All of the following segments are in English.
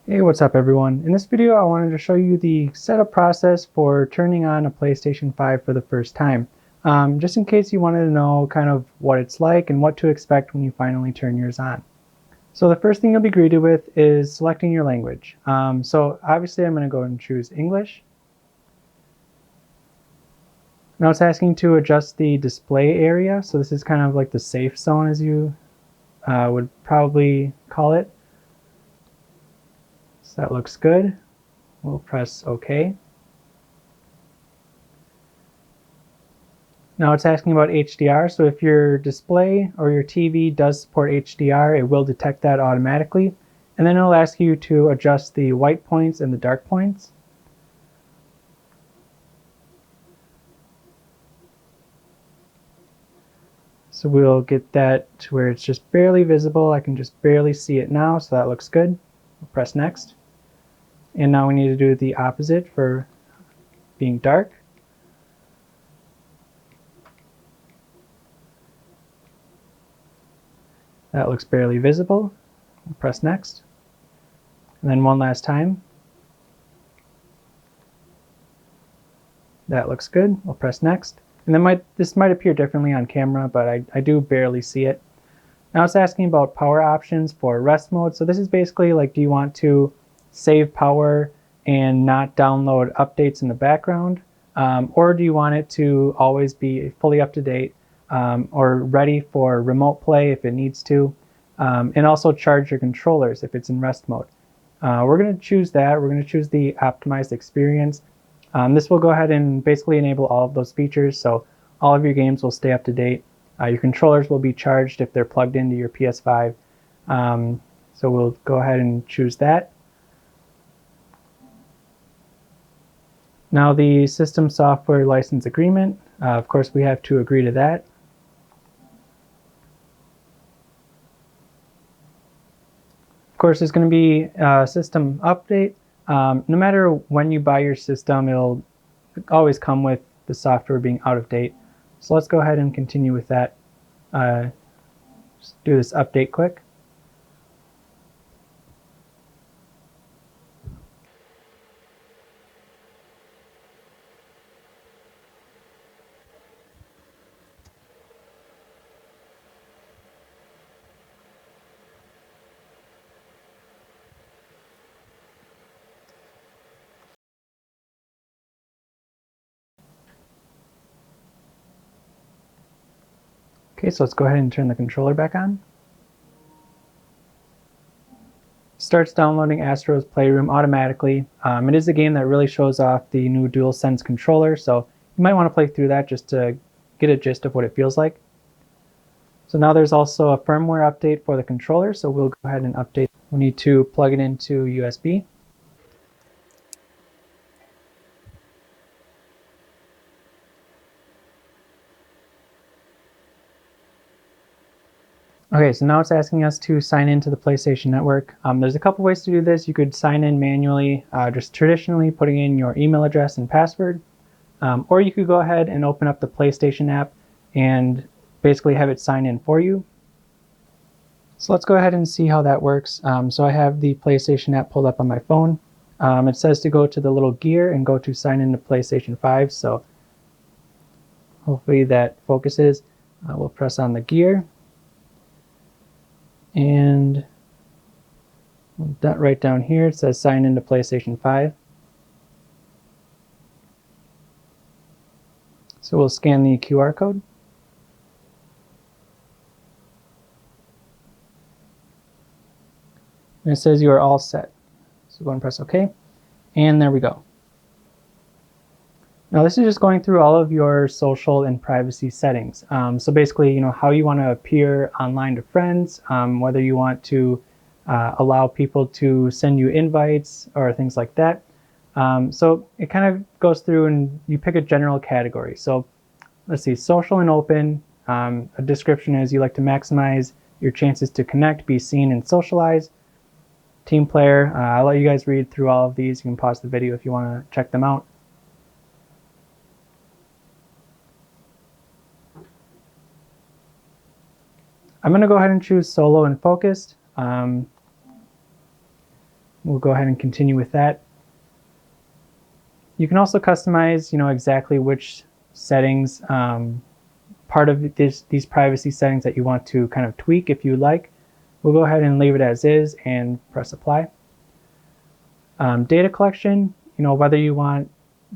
Hey, what's up everyone? In this video I wanted to show you the setup process for turning on a PlayStation 5 for the first time. Just in case you wanted to know kind of what it's like and what to expect when you finally turn yours on. So the first thing you'll be greeted with is selecting your language. So obviously I'm going to go and choose English. Now it's asking to adjust the display area. So this is kind of like the safe zone, as you would probably call it. So that looks good. We'll press OK. Now it's asking about HDR, so if your display or your TV does support HDR, it will detect that automatically. And then it'll ask you to adjust the white points and the dark points. So we'll get that to where it's just barely visible. I can just barely see it now, so that looks good. We'll press next. And now we need to do the opposite for being dark. That looks barely visible. We'll press next. And then one last time. That looks good. We'll press next. And then this might appear differently on camera, but I do barely see it. Now it's asking about power options for rest mode. So this is basically like, do you want to save power and not download updates in the background? Or do you want it to always be fully up to date or ready for remote play if it needs to? And also charge your controllers if it's in rest mode. We're going to choose that. We're going to choose the optimized experience. This will go ahead and basically enable all of those features, so all of your games will stay up to date. Your controllers will be charged if they're plugged into your PS5. So we'll go ahead and choose that. Now the system software license agreement, of course we have to agree to that. Of course there's going to be a system update. No matter when you buy your system, it'll always come with the software being out of date. So let's go ahead and continue with that. Just do this update quick. Okay, so let's go ahead and turn the controller back on. Starts downloading Astro's Playroom automatically. It is a game that really shows off the new DualSense controller, so you might want to play through that just to get a gist of what it feels like. So now there's also a firmware update for the controller, so we'll go ahead and update. We need to plug it into USB. Okay, so now it's asking us to sign into the PlayStation Network. There's a couple ways to do this. You could sign in manually, just traditionally putting in your email address and password. Or you could go ahead and open up the PlayStation app and basically have it sign in for you. So let's go ahead and see how that works. So I have the PlayStation app pulled up on my phone. It says to go to the little gear and go to sign into PlayStation 5. So hopefully that focuses. We'll press on the gear. And right down here it says sign into PlayStation 5. So we'll scan the QR code. And it says you are all set. So go and press OK. And there we go. Now this is just going through all of your social and privacy settings. So basically, how you want to appear online to friends, whether you want to allow people to send you invites or things like that. So it kind of goes through and you pick a general category. So let's see, social and open. A description is you like to maximize your chances to connect, be seen, and socialize. Team player, I'll let you guys read through all of these. You can pause the video if you want to check them out. I'm going to go ahead and choose solo and focused. We'll go ahead and continue with that. You can also customize, exactly which settings, part of these privacy settings that you want to kind of tweak if you like. We'll go ahead and leave it as is and press apply. Data collection, whether you want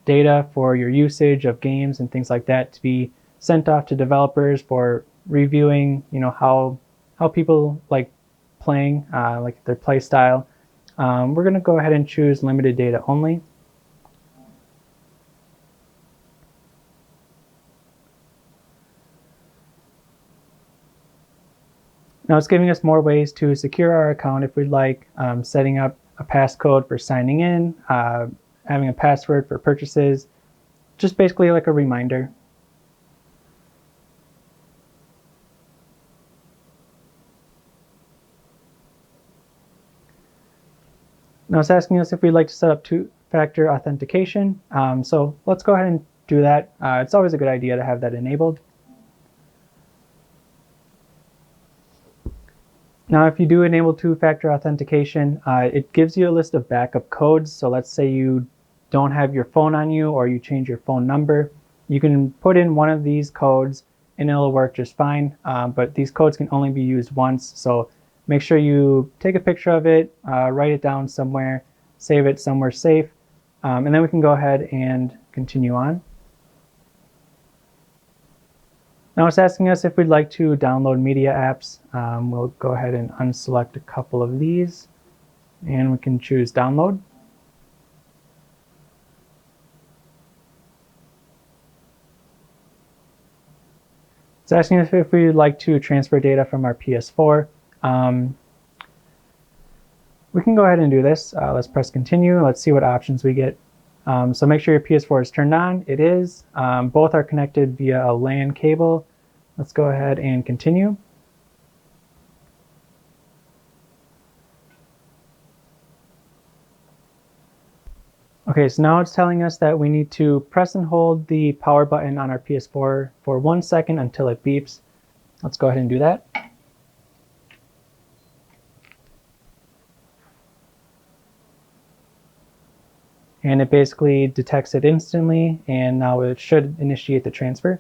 data for your usage of games and things like that to be sent off to developers for reviewing, how people like playing, like their play style. We're going to go ahead and choose limited data only. Now it's giving us more ways to secure our account if we'd like, setting up a passcode for signing in, having a password for purchases, just basically like a reminder. Now it's asking us if we'd like to set up two-factor authentication. So let's go ahead and do that. It's always a good idea to have that enabled. Now, if you do enable two-factor authentication, it gives you a list of backup codes. So let's say you don't have your phone on you or you change your phone number. You can put in one of these codes and it'll work just fine. But these codes can only be used once. So make sure you take a picture of it, write it down somewhere, save it somewhere safe, and then we can go ahead and continue on. Now it's asking us if we'd like to download media apps. We'll go ahead and unselect a couple of these and we can choose download. It's asking us if we'd like to transfer data from our PS4. We can go ahead and do this. Let's press continue. Let's see what options we get. So make sure your PS4 is turned on. It is. Both are connected via a LAN cable. Let's go ahead and continue. Okay, so now it's telling us that we need to press and hold the power button on our PS4 for 1 second until it beeps. Let's go ahead and do that. And it basically detects it instantly, and now it should initiate the transfer.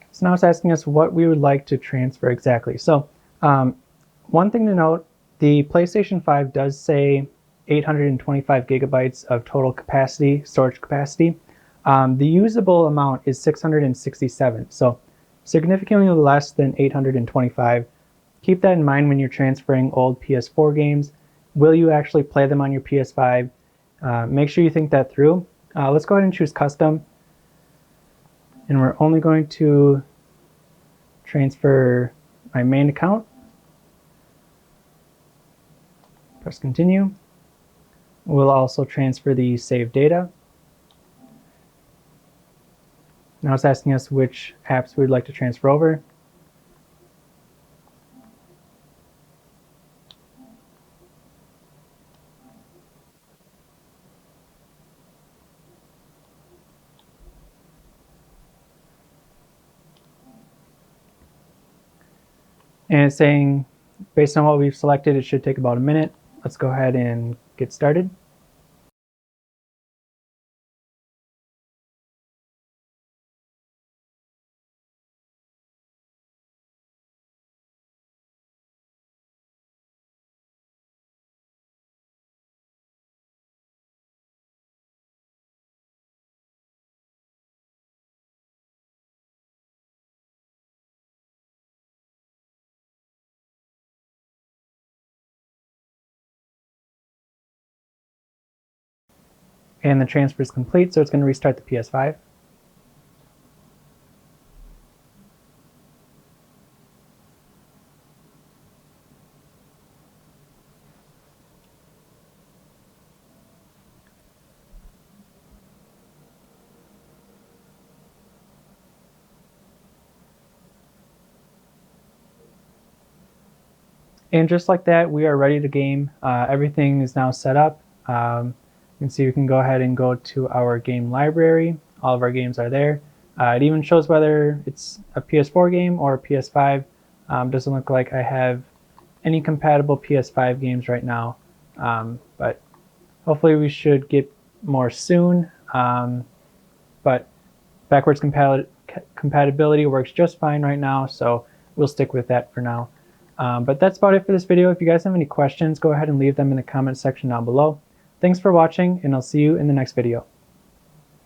So now it's asking us what we would like to transfer exactly. So one thing to note, the PlayStation 5 does say 825 gigabytes of total capacity, storage capacity. The usable amount is 667, so significantly less than 825. Keep that in mind when you're transferring old PS4 games. Will you actually play them on your PS5? Make sure you think that through. Let's go ahead and choose custom. And we're only going to transfer my main account. Press continue. We'll also transfer the saved data. Now it's asking us which apps we'd like to transfer over. And it's saying, based on what we've selected, it should take about a minute. Let's go ahead and get started. And the transfer is complete, so it's going to restart the PS5. And just like that, we are ready to game. Everything is now set up. You can see we can go ahead and go to our game library. All of our games are there. It even shows whether it's a PS4 game or a PS5. Doesn't look like I have any compatible PS5 games right now, but hopefully we should get more soon. But backwards compatibility works just fine right now, so we'll stick with that for now. But that's about it for this video. If you guys have any questions, go ahead and leave them in the comment section down below. Thanks for watching, and I'll see you in the next video.